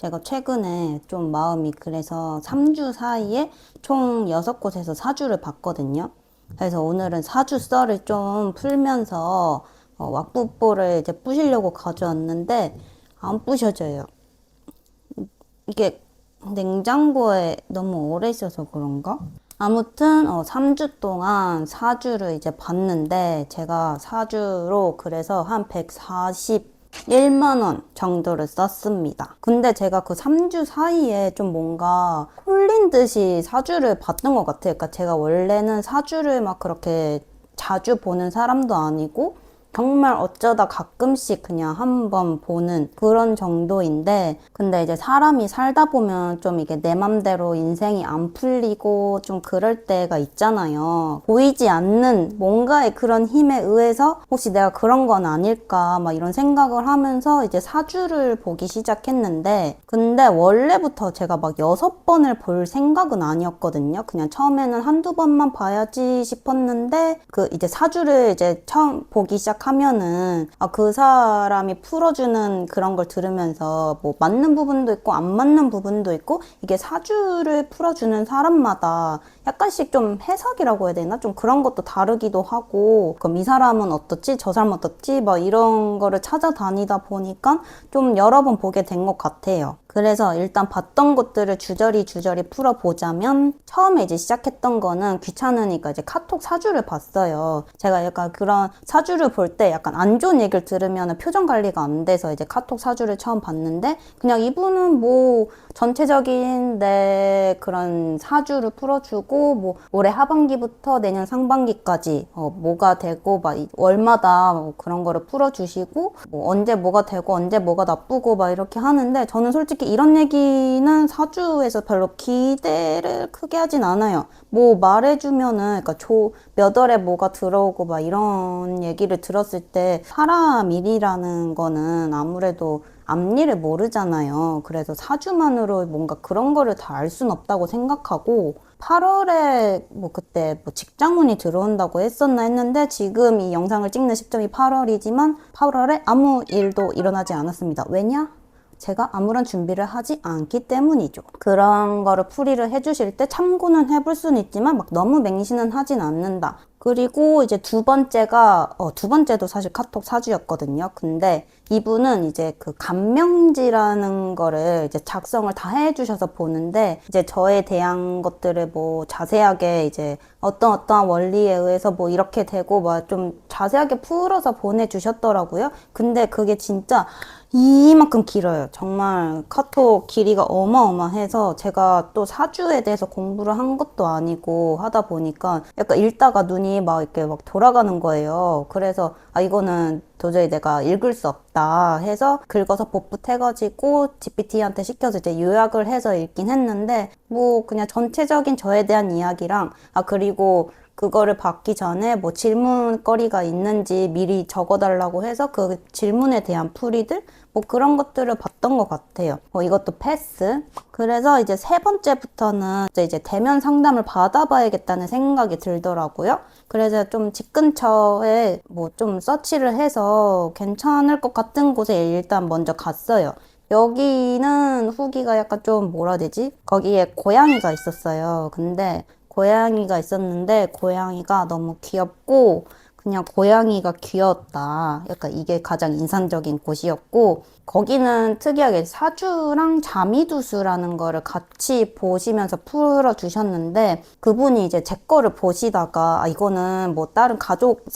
제가 최근에 좀 마음이 그래서 3주 사이에 총 6곳에서 사주를 봤거든요. 그래서 오늘은 사주 썰을 좀 풀면서 왁부뽀를 이제 부시려고 가져왔는데 안 부셔져요. 이게 냉장고에 너무 오래 있어서 그런가? 아무튼 3주 동안 사주를 이제 봤는데 제가 사주로 그래서 한 141만 원 정도를 썼습니다. 근데 제가 그 3주 사이에 좀 뭔가 홀린 듯이 사주를 봤던 것 같아요. 그러니까 제가 원래는 사주를 막 그렇게 자주 보는 사람도 아니고 정말 어쩌다 가끔씩 그냥 한번 보는 그런 정도인데, 근데 이제 사람이 살다 보면 좀 이게 내 맘대로 인생이 안 풀리고 좀 그럴 때가 있잖아요. 보이지 않는 뭔가의 그런 힘에 의해서 혹시 내가 그런 건 아닐까 막 이런 생각을 하면서 이제 사주를 보기 시작했는데, 근데 원래부터 제가 막 6번을 볼 생각은 아니었거든요. 그냥 처음에는 한두 번만 봐야지 싶었는데, 그 이제 사주를 이제 처음 보기 시작하면은 그 사람이 풀어주는 그런 걸 들으면서 뭐 맞는 부분도 있고 안 맞는 부분도 있고, 이게 사주를 풀어주는 사람마다 약간씩 좀 해석이라고 해야 되나? 좀 그런 것도 다르기도 하고, 그럼 이 사람은 어떻지? 저 사람은 어떻지? 막 이런 거를 찾아다니다 보니까 좀 여러 번 보게 된 것 같아요. 그래서 일단 봤던 것들을 주저리 풀어보자면, 처음에 이제 시작했던 거는 귀찮으니까 이제 카톡 사주를 봤어요. 제가 약간 그런 사주를 볼 때 약간 안 좋은 얘기를 들으면 표정 관리가 안 돼서 이제 카톡 사주를 처음 봤는데, 그냥 이분은 뭐 전체적인 내 그런 사주를 풀어주고, 뭐 올해 하반기부터 내년 상반기까지 뭐가 되고 막 월마다 뭐 그런 거를 풀어주시고, 뭐 언제 뭐가 되고 언제 뭐가 나쁘고 막 이렇게 하는데, 저는 솔직히 이런 얘기는 사주에서 별로 기대를 크게 하진 않아요. 뭐 말해주면은, 그러니까 몇 월에 뭐가 들어오고 막 이런 얘기를 들었을 때, 사람 일이라는 거는 아무래도 앞일을 모르잖아요. 그래서 사주만으로 뭔가 그런 거를 다 알 순 없다고 생각하고, 8월에 뭐 그때 뭐 직장운이 들어온다고 했는데, 지금 이 영상을 찍는 시점이 8월이지만 8월에 아무 일도 일어나지 않았습니다. 왜냐? 제가 아무런 준비를 하지 않기 때문이죠. 그런 거를 풀이를 해주실 때 참고는 해볼 수는 있지만 막 너무 맹신은 하진 않는다. 그리고 이제 두 번째도 사실 카톡 사주였거든요. 근데 이분은 이제 그 간명지라는 거를 이제 작성을 다 해주셔서 보는데, 이제 저에 대한 것들을 뭐 자세하게 이제 어떠한 원리에 의해서 뭐 이렇게 되고 막 좀 자세하게 풀어서 보내주셨더라고요. 근데 그게 진짜 이만큼 길어요. 정말 카톡 길이가 어마어마해서, 제가 또 사주에 대해서 공부를 한 것도 아니고 하다 보니까 약간 읽다가 눈이 막 이렇게 막 돌아가는 거예요. 그래서 이거는 도저히 내가 읽을 수 없다 해서 긁어서 복붙해가지고 GPT한테 시켜서 이제 요약을 해서 읽긴 했는데, 뭐 그냥 전체적인 저에 대한 이야기랑, 그리고 그거를 받기 전에 뭐 질문거리가 있는지 미리 적어달라고 해서 그 질문에 대한 풀이들, 뭐 그런 것들을 봤던 것 같아요. 이것도 패스. 그래서 이제 세 번째부터는 이제 대면 상담을 받아봐야겠다는 생각이 들더라고요. 그래서 좀 집 근처에 뭐 좀 서치를 해서 괜찮을 것 같은 곳에 일단 먼저 갔어요. 여기는 후기가 약간 좀 뭐라 해야 되지? 거기에 고양이가 있었어요. 근데 고양이가 있었는데 고양이가 너무 귀엽고, 그냥 고양이가 귀여웠다. 약간 이게 가장 인상적인 곳이었고, 거기는 특이하게 사주랑 자미두수라는 거를 같이 보시면서 풀어주셨는데, 그분이 이제 제 거를 보시다가 이거는 뭐 다른 가족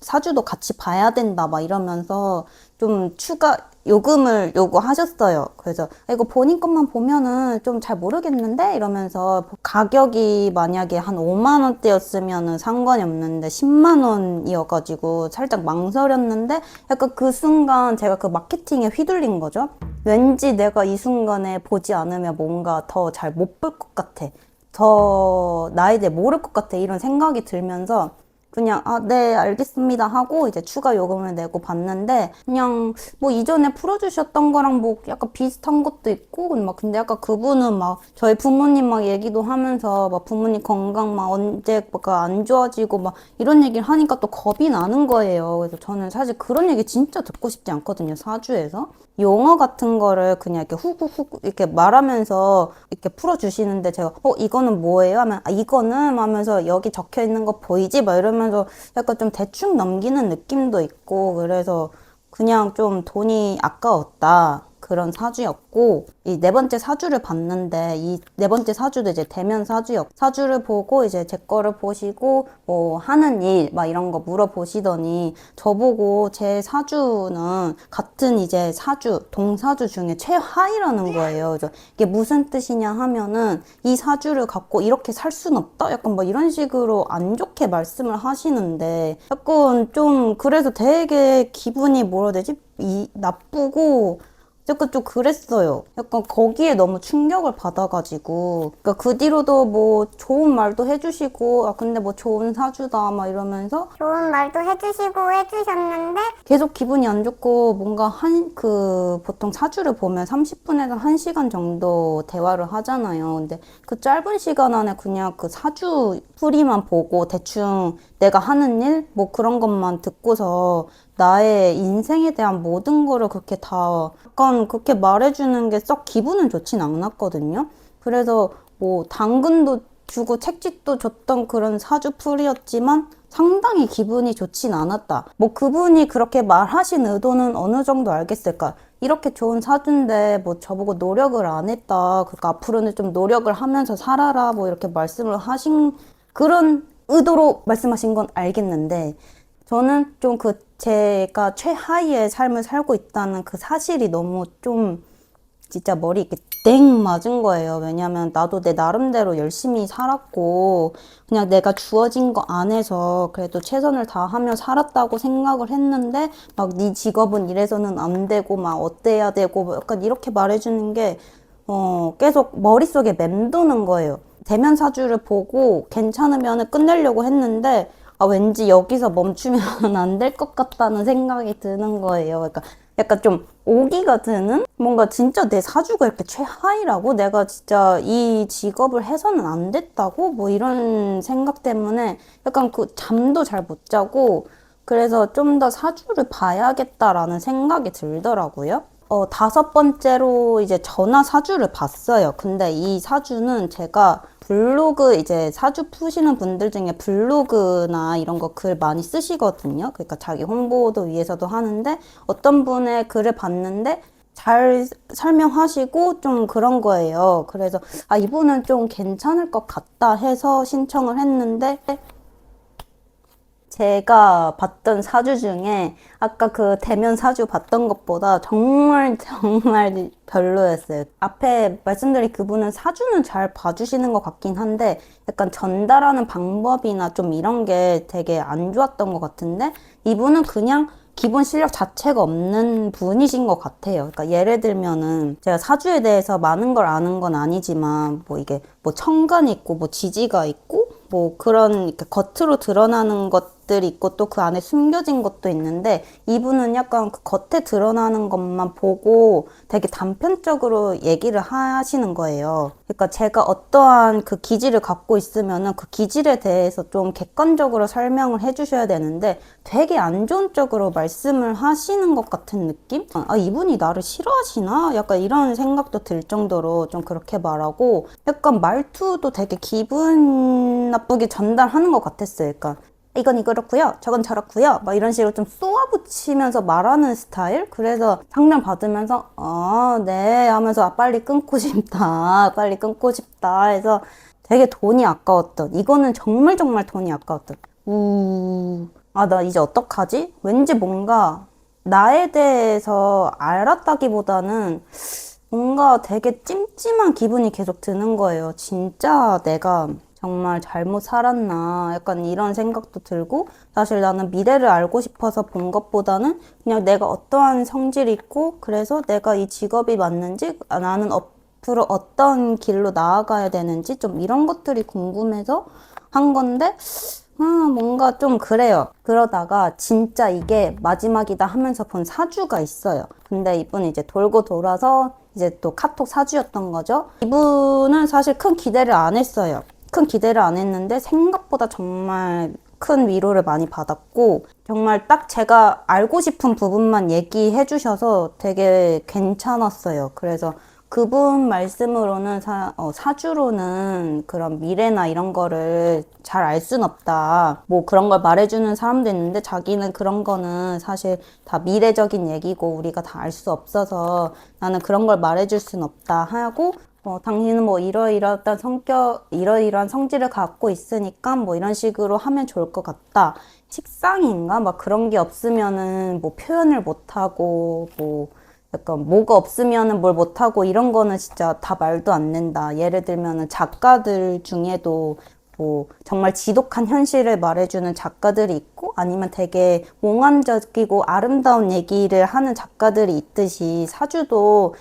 사주도 같이 봐야 된다 막 이러면서 좀 추가 요금을 요구하셨어요. 그래서 이거 본인 것만 보면은 좀 잘 모르겠는데 이러면서, 가격이 만약에 한 5만 원대였으면은 상관이 없는데 10만 원이어가지고 살짝 망설였는데, 약간 그 순간 제가 그 마케팅에 휘둘린 거죠. 왠지 내가 이 순간에 보지 않으면 뭔가 더 잘 못 볼 것 같아, 더 나에 대해 모를 것 같아, 이런 생각이 들면서 그냥 네 알겠습니다 하고 이제 추가 요금을 내고 봤는데, 그냥 뭐 이전에 풀어주셨던 거랑 뭐 약간 비슷한 것도 있고 막, 근데 약간 그분은 막 저희 부모님 막 얘기도 하면서 막 부모님 건강 막 언제가 안 좋아지고 막 이런 얘기를 하니까 또 겁이 나는 거예요. 그래서 저는 사실 그런 얘기 진짜 듣고 싶지 않거든요, 사주에서. 용어 같은 거를 그냥 이렇게 훅훅훅 이렇게 말하면서 이렇게 풀어주시는데 제가 이거는 뭐예요? 하면 이거는 하면서 여기 적혀 있는 거 보이지? 막 이러면서 약간 좀 대충 넘기는 느낌도 있고 그래서 그냥 좀 돈이 아까웠다. 그런 사주였고, 이 네 번째 사주를 봤는데, 이 네 번째 사주도 이제 대면 사주를 보고, 이제 제 거를 보시고, 뭐, 하는 일, 막 이런 거 물어보시더니, 저보고 제 사주는 같은 이제 동사주 중에 최하위라는 거예요. 그래서 이게 무슨 뜻이냐 하면은, 이 사주를 갖고 이렇게 살 순 없다? 약간 뭐 이런 식으로 안 좋게 말씀을 하시는데, 약간 좀, 그래서 되게 기분이 뭐라 해야 되지? 나쁘고, 약간 좀 그랬어요. 약간 거기에 너무 충격을 받아가지고. 그러니까 그 뒤로도 뭐 좋은 말도 해주시고, 근데 뭐 좋은 사주다, 막 이러면서. 좋은 말도 해주시고 해주셨는데 계속 기분이 안 좋고, 뭔가 보통 사주를 보면 30분에서 1시간 정도 대화를 하잖아요. 근데 그 짧은 시간 안에 그냥 그 사주 풀이만 보고 대충 내가 하는 일? 뭐 그런 것만 듣고서 나의 인생에 대한 모든 거를 그렇게 다 약간 그렇게 말해주는 게 썩 기분은 좋진 않았거든요. 그래서 뭐 당근도 주고 책짓도 줬던 그런 사주풀이였지만 상당히 기분이 좋진 않았다. 뭐 그분이 그렇게 말하신 의도는 어느 정도 알겠을까? 이렇게 좋은 사주인데 뭐 저보고 노력을 안 했다. 그러니까 앞으로는 좀 노력을 하면서 살아라. 뭐 이렇게 말씀을 하신 그런 의도로 말씀하신 건 알겠는데 저는 좀 제가 최하위의 삶을 살고 있다는 그 사실이 너무 좀 진짜 머리 이렇게 땡 맞은 거예요. 왜냐면 나도 내 나름대로 열심히 살았고 그냥 내가 주어진 거 안에서 그래도 최선을 다하며 살았다고 생각을 했는데 막 네 직업은 이래서는 안 되고 막 어때야 되고 뭐 약간 이렇게 말해주는 게 계속 머릿속에 맴도는 거예요. 대면 사주를 보고 괜찮으면 끝내려고 했는데 왠지 여기서 멈추면 안 될 것 같다는 생각이 드는 거예요. 그러니까 약간 좀 오기가 드는? 뭔가 진짜 내 사주가 이렇게 최하위라고? 내가 진짜 이 직업을 해서는 안 됐다고? 뭐 이런 생각 때문에 약간 그 잠도 잘 못 자고 그래서 좀 더 사주를 봐야겠다라는 생각이 들더라고요. 다섯 번째로 이제 전화 사주를 봤어요. 근데 이 사주는 제가 블로그 이제 사주 푸시는 분들 중에 블로그나 이런 거 글 많이 쓰시거든요. 그러니까 자기 홍보도 위해서도 하는데 어떤 분의 글을 봤는데 잘 설명하시고 좀 그런 거예요. 그래서 이분은 좀 괜찮을 것 같다 해서 신청을 했는데 제가 봤던 사주 중에 아까 그 대면 사주 봤던 것보다 정말 정말 별로였어요. 앞에 말씀드린 그분은 사주는 잘 봐주시는 것 같긴 한데 약간 전달하는 방법이나 좀 이런 게 되게 안 좋았던 것 같은데 이분은 그냥 기본 실력 자체가 없는 분이신 것 같아요. 그러니까 예를 들면은 제가 사주에 대해서 많은 걸 아는 건 아니지만 뭐 이게 뭐 천간이 있고 뭐 지지가 있고 뭐 그런 이렇게 겉으로 드러나는 것들이 있고 또 그 안에 숨겨진 것도 있는데 이분은 약간 그 겉에 드러나는 것만 보고 되게 단편적으로 얘기를 하시는 거예요. 그러니까 제가 어떠한 그 기질을 갖고 있으면은 그 기질에 대해서 좀 객관적으로 설명을 해주셔야 되는데 되게 안 좋은 쪽으로 말씀을 하시는 것 같은 느낌? 이분이 나를 싫어하시나? 약간 이런 생각도 들 정도로 좀 그렇게 말하고 약간 말투도 되게 기분 나쁘게 전달하는 것 같았어요. 그러니까 이건 이렇고요, 저건 저렇고요, 막 이런 식으로 좀 쏘아붙이면서 말하는 스타일? 그래서 상담 받으면서 네 하면서 빨리 끊고 싶다, 빨리 끊고 싶다 해서 되게 돈이 아까웠던, 이거는 정말 정말 돈이 아까웠던. 나 이제 어떡하지? 왠지 뭔가 나에 대해서 알았다기보다는 뭔가 되게 찜찜한 기분이 계속 드는 거예요. 진짜 내가 정말 잘못 살았나 약간 이런 생각도 들고 사실 나는 미래를 알고 싶어서 본 것보다는 그냥 내가 어떠한 성질이 있고 그래서 내가 이 직업이 맞는지 나는 앞으로 어떤 길로 나아가야 되는지 좀 이런 것들이 궁금해서 한 건데 뭔가 좀 그래요. 그러다가 진짜 이게 마지막이다 하면서 본 사주가 있어요. 근데 이분이 이제 돌고 돌아서 이제 또 카톡 사주였던 거죠. 이분은 사실 큰 기대를 안 했어요. 큰 기대를 안 했는데 생각보다 정말 큰 위로를 많이 받았고 정말 딱 제가 알고 싶은 부분만 얘기해 주셔서 되게 괜찮았어요. 그래서 그분 말씀으로는 사주로는 그런 미래나 이런 거를 잘 알 순 없다. 뭐 그런 걸 말해주는 사람도 있는데 자기는 그런 거는 사실 다 미래적인 얘기고 우리가 다 알 수 없어서 나는 그런 걸 말해줄 순 없다 하고 당신은 뭐 이러이러한 성격, 이러이러한 성질을 갖고 있으니까 뭐 이런 식으로 하면 좋을 것 같다. 식상인가? 막 그런 게 없으면은 뭐 표현을 못하고 뭐 약간 뭐가 없으면은 뭘 못하고 이런 거는 진짜 다 말도 안 된다. 예를 들면은 작가들 중에도 뭐 정말 지독한 현실을 말해주는 작가들이 있고 아니면 되게 몽환적이고 아름다운 얘기를 하는 작가들이 있듯이 사주도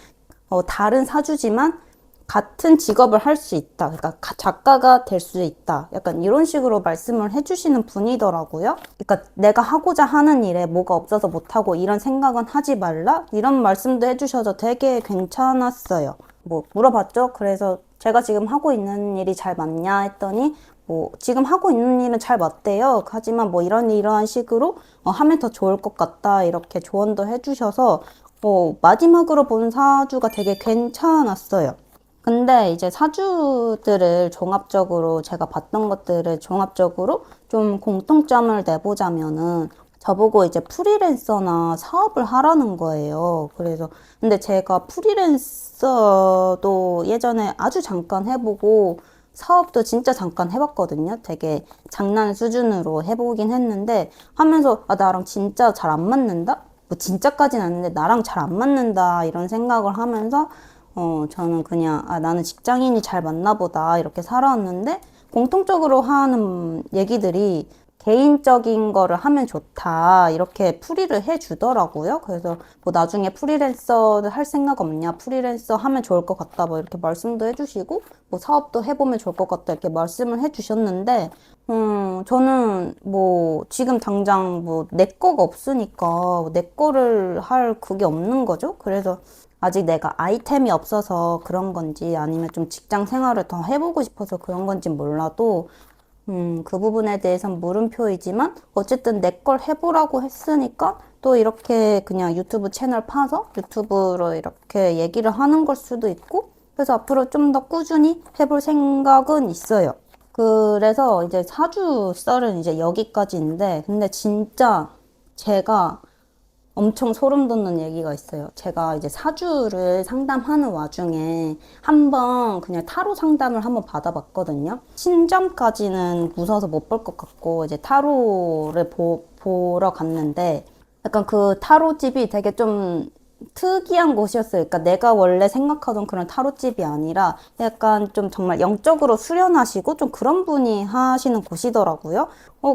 다른 사주지만 같은 직업을 할 수 있다. 그러니까 작가가 될 수 있다. 약간 이런 식으로 말씀을 해주시는 분이더라고요. 그러니까 내가 하고자 하는 일에 뭐가 없어서 못하고 이런 생각은 하지 말라? 이런 말씀도 해주셔서 되게 괜찮았어요. 뭐 물어봤죠. 그래서 제가 지금 하고 있는 일이 잘 맞냐 했더니 뭐 지금 하고 있는 일은 잘 맞대요. 하지만 뭐 이러한 식으로 하면 더 좋을 것 같다. 이렇게 조언도 해주셔서 마지막으로 본 사주가 되게 괜찮았어요. 근데 이제 사주들을 종합적으로 제가 봤던 것들을 종합적으로 좀 공통점을 내보자면은 저보고 이제 프리랜서나 사업을 하라는 거예요. 그래서 근데 제가 프리랜서도 예전에 아주 잠깐 해보고 사업도 진짜 잠깐 해봤거든요. 되게 장난 수준으로 해보긴 했는데 하면서 나랑 진짜 잘 안 맞는다? 뭐 진짜까지는 아닌데 나랑 잘 안 맞는다 이런 생각을 하면서 저는 그냥, 나는 직장인이 잘 맞나 보다, 이렇게 살아왔는데, 공통적으로 하는 얘기들이 개인적인 거를 하면 좋다, 이렇게 풀이를 해 주더라고요. 그래서 뭐 나중에 프리랜서 할 생각 없냐, 프리랜서 하면 좋을 것 같다, 뭐 이렇게 말씀도 해주시고, 뭐 사업도 해보면 좋을 것 같다, 이렇게 말씀을 해주셨는데, 저는 뭐 지금 당장 뭐 내 거가 없으니까 내 거를 할 그게 없는 거죠. 그래서 아직 내가 아이템이 없어서 그런 건지 아니면 좀 직장 생활을 더 해보고 싶어서 그런 건지 몰라도 그 부분에 대해선 물음표이지만 어쨌든 내 걸 해보라고 했으니까 또 이렇게 그냥 유튜브 채널 파서 유튜브로 이렇게 얘기를 하는 걸 수도 있고 그래서 앞으로 좀 더 꾸준히 해볼 생각은 있어요. 그래서 이제 사주 썰은 이제 여기까지인데 근데 진짜 제가 엄청 소름 돋는 얘기가 있어요. 제가 이제 사주를 상담하는 와중에 한번 그냥 타로 상담을 한번 받아봤거든요. 신점까지는 무서워서 못 볼 것 같고 이제 타로를 보러 갔는데 약간 그 타로집이 되게 좀 특이한 곳이었어요. 그러니까 내가 원래 생각하던 그런 타로집이 아니라 약간 좀 정말 영적으로 수련하시고 좀 그런 분이 하시는 곳이더라고요.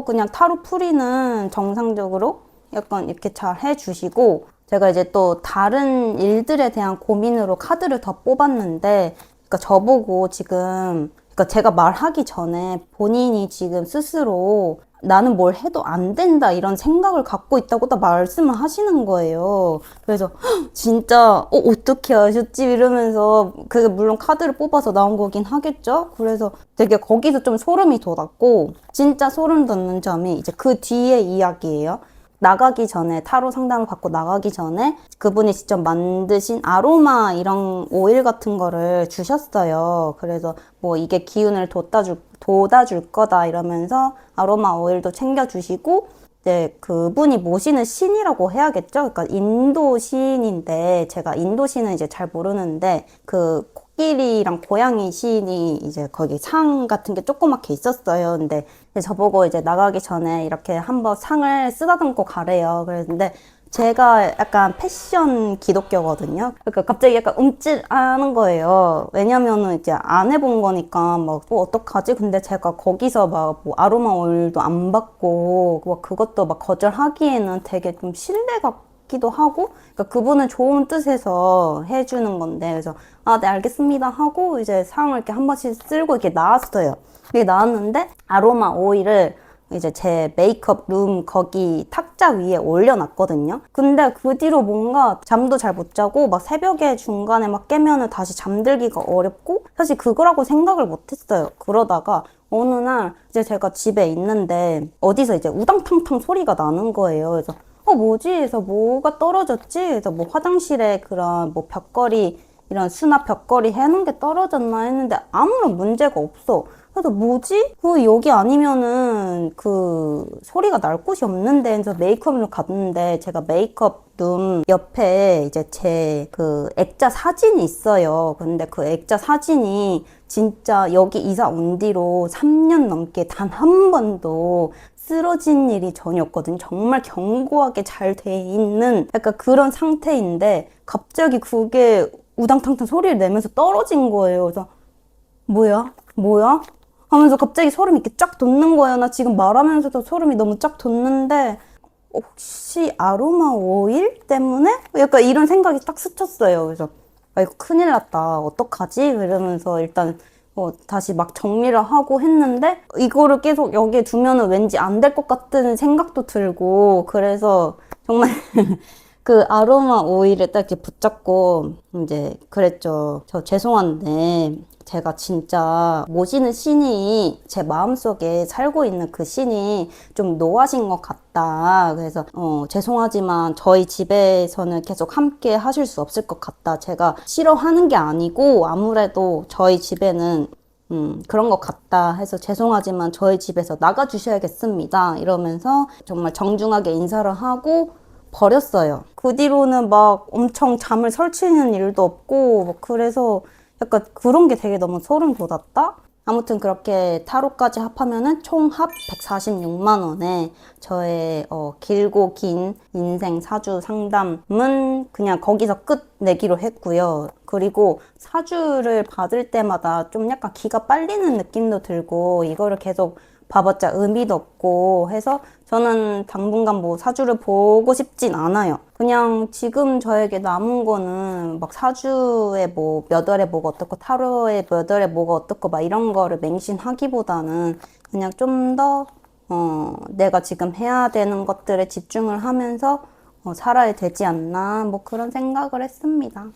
그냥 타로 풀이는 정상적으로 약간 이렇게 잘 해주시고 제가 이제 또 다른 일들에 대한 고민으로 카드를 더 뽑았는데 그러니까 저보고 지금 그러니까 제가 말하기 전에 본인이 지금 스스로 나는 뭘 해도 안 된다 이런 생각을 갖고 있다고 딱 말씀을 하시는 거예요. 그래서 진짜 어떻게 아셨지 이러면서 그게 물론 카드를 뽑아서 나온 거긴 하겠죠. 그래서 되게 거기서 좀 소름이 돋았고 진짜 소름 돋는 점이 이제 그 뒤에 이야기예요. 나가기 전에 타로 상담을 받고 나가기 전에 그분이 직접 만드신 아로마 이런 오일 같은 거를 주셨어요. 그래서 뭐 이게 기운을 돋아줄 거다 이러면서 아로마 오일도 챙겨주시고 이제 그분이 모시는 신이라고 해야겠죠. 그러니까 인도 시인인데 제가 인도 시는 이제 잘 모르는데 그 코끼리랑 고양이 시인이 이제 거기 상 같은 게 조그맣게 있었어요. 근데 저보고 이제 나가기 전에 이렇게 한번 상을 쓰다듬고 가래요. 그랬는데 제가 약간 패션 기독교거든요. 그러니까 갑자기 약간 움찔하는 거예요. 왜냐면은 이제 안 해본 거니까 막 어떡하지? 근데 제가 거기서 막 뭐 아로마 오일도 안 받고 막 그것도 막 거절하기에는 되게 좀 신뢰 같기도 하고 그러니까 그분은 좋은 뜻에서 해주는 건데 그래서 네 알겠습니다 하고 이제 상을 이렇게 한 번씩 쓸고 이렇게 나왔어요. 이게 나왔는데 아로마 오일을 이제 제 메이크업 룸 거기 탁자 위에 올려놨거든요. 근데 그 뒤로 뭔가 잠도 잘 못 자고 막 새벽에 중간에 막 깨면은 다시 잠들기가 어렵고 사실 그거라고 생각을 못 했어요. 그러다가 어느 날 이제 제가 집에 있는데 어디서 이제 우당탕탕 소리가 나는 거예요. 그래서 뭐지? 그래서 뭐가 떨어졌지? 그래서 뭐 화장실에 그런 뭐 벽걸이 이런 수납 벽걸이 해놓은 게 떨어졌나 했는데 아무런 문제가 없어. 그래서 뭐지? 여기 아니면은 그 소리가 날 곳이 없는데 그래서 메이크업룸 갔는데 제가 메이크업룸 옆에 이제 제 그 액자 사진이 있어요. 근데 그 액자 사진이 진짜 여기 이사 온 뒤로 3년 넘게 단 한 번도 쓰러진 일이 전혀 없거든요. 정말 견고하게 잘 돼 있는 약간 그런 상태인데 갑자기 그게 우당탕탕 소리를 내면서 떨어진 거예요. 그래서 뭐야? 뭐야? 하면서 갑자기 소름이 이렇게 쫙 돋는 거예요. 나 지금 말하면서도 소름이 너무 쫙 돋는데 혹시 아로마 오일 때문에? 약간 이런 생각이 딱 스쳤어요. 그래서 이거 큰일 났다. 어떡하지? 이러면서 일단 다시 막 정리를 하고 했는데 이거를 계속 여기에 두면은 왠지 안 될 것 같은 생각도 들고 그래서 정말 그 아로마 오일을 딱 이렇게 붙잡고 이제 그랬죠. 저 죄송한데 제가 진짜 모시는 신이 제 마음속에 살고 있는 그 신이 좀 노하신 것 같다. 그래서 죄송하지만 저희 집에서는 계속 함께 하실 수 없을 것 같다. 제가 싫어하는 게 아니고 아무래도 저희 집에는 그런 것 같다 해서 죄송하지만 저희 집에서 나가주셔야겠습니다. 이러면서 정말 정중하게 인사를 하고 버렸어요. 그 뒤로는 막 엄청 잠을 설치는 일도 없고 막 그래서 약간 그런 게 되게 너무 소름 돋았다? 아무튼 그렇게 타로까지 합하면은 총 합 146만 원에 저의 길고 긴 인생 사주 상담은 그냥 거기서 끝 내기로 했고요. 그리고 사주를 받을 때마다 좀 약간 기가 빨리는 느낌도 들고 이거를 계속 봐봤자 의미도 없고 해서 저는 당분간 뭐 사주를 보고 싶진 않아요. 그냥 지금 저에게 남은 거는 막 사주에 뭐 몇 월에 뭐가 어떻고 타로에 몇 월에 뭐가 어떻고 막 이런 거를 맹신하기보다는 그냥 좀 더 내가 지금 해야 되는 것들에 집중을 하면서 살아야 되지 않나 뭐 그런 생각을 했습니다.